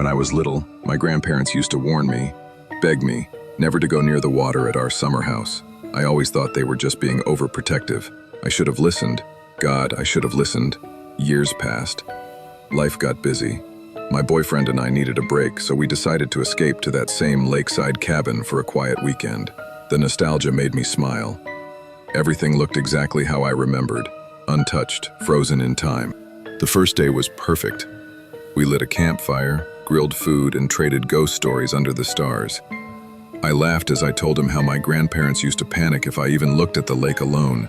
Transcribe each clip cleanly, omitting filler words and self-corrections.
When I was little, my grandparents used to warn me, beg me, never to go near the water at our summer house. I always thought they were just being overprotective. I should have listened. God, I should have listened. Years passed. Life got busy. My boyfriend and I needed a break, so we decided to escape to that same lakeside cabin for a quiet weekend. The nostalgia made me smile. Everything looked exactly how I remembered, untouched, frozen in time. The first day was perfect. We lit a campfire, grilled food, and traded ghost stories under the stars. I laughed as I told him how my grandparents used to panic if I even looked at the lake alone.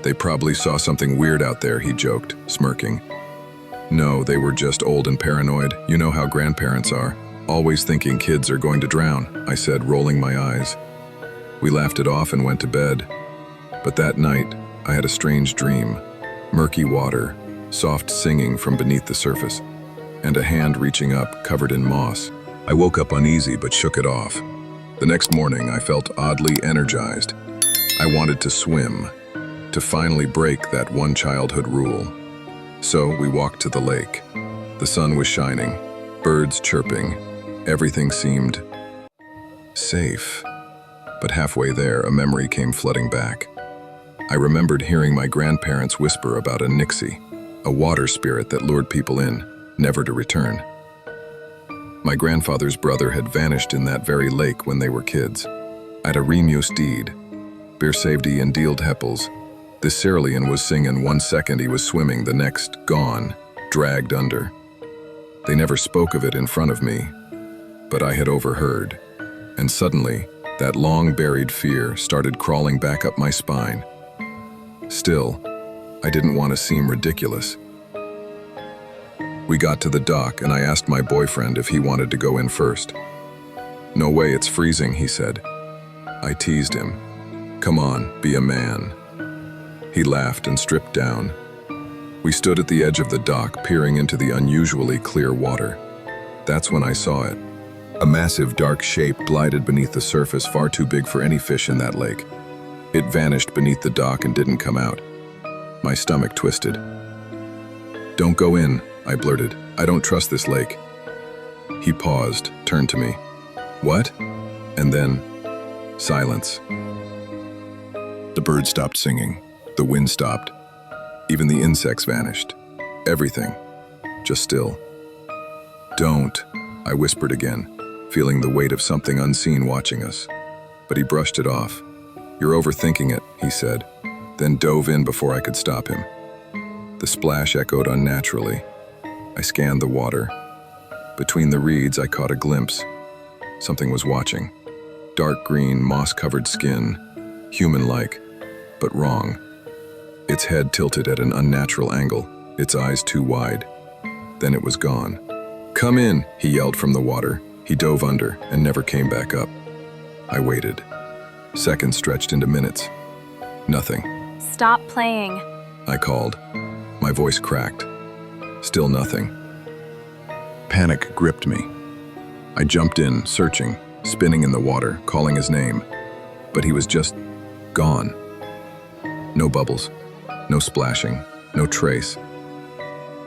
They probably saw something weird out there, he joked, smirking. No, they were just old and paranoid. You know how grandparents are, always thinking kids are going to drown, I said, rolling my eyes. We laughed it off and went to bed. But that night, I had a strange dream. Murky water, soft singing from beneath the surface, and a hand reaching up, covered in moss. I woke up uneasy but shook it off. The next morning, I felt oddly energized. I wanted to swim, to finally break that one childhood rule. So we walked to the lake. The sun was shining, birds chirping. Everything seemed safe. But halfway there, a memory came flooding back. I remembered hearing my grandparents whisper about a nixie, a water spirit that lured people in, never to return. My grandfather's brother had vanished in that very lake when they were kids. At a Remus deed, Beersavedy and Deald Heppels, this Cerulean was singing 1 second he was swimming, the next, gone, dragged under. They never spoke of it in front of me, but I had overheard. And suddenly, that long-buried fear started crawling back up my spine. Still, I didn't want to seem ridiculous. We got to the dock and I asked my boyfriend if he wanted to go in first. No way, it's freezing, he said. I teased him. Come on, be a man. He laughed and stripped down. We stood at the edge of the dock, peering into the unusually clear water. That's when I saw it. A massive dark shape glided beneath the surface, far too big for any fish in that lake. It vanished beneath the dock and didn't come out. My stomach twisted. Don't go in, I blurted. I don't trust this lake. He paused, turned to me. What? And then, silence. The birds stopped singing. The wind stopped. Even the insects vanished. Everything. Just still. Don't, I whispered again, feeling the weight of something unseen watching us. But he brushed it off. You're overthinking it, he said, then dove in before I could stop him. The splash echoed unnaturally. I scanned the water. Between the reeds, I caught a glimpse. Something was watching. Dark green, moss-covered skin, human-like, but wrong. Its head tilted at an unnatural angle, its eyes too wide. Then it was gone. Come in, he yelled from the water. He dove under and never came back up. I waited. Seconds stretched into minutes. Nothing. Stop playing, I called. My voice cracked. Still nothing. Panic gripped me. I jumped in, searching, spinning in the water, calling his name. But he was just gone. No bubbles, no splashing, no trace.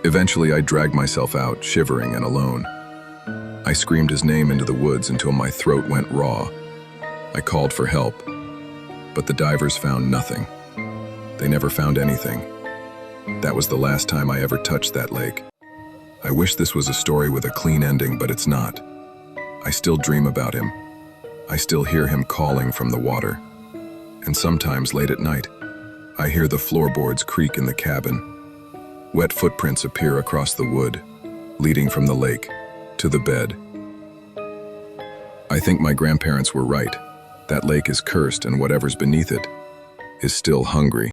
Eventually, I dragged myself out, shivering and alone. I screamed his name into the woods until my throat went raw. I called for help, but the divers found nothing. They never found anything. That was the last time I ever touched that lake. I wish this was a story with a clean ending, but it's not. I still dream about him. I still hear him calling from the water. And sometimes late at night, I hear the floorboards creak in the cabin. Wet footprints appear across the wood, leading from the lake to the bed. I think my grandparents were right. That lake is cursed, and whatever's beneath it is still hungry.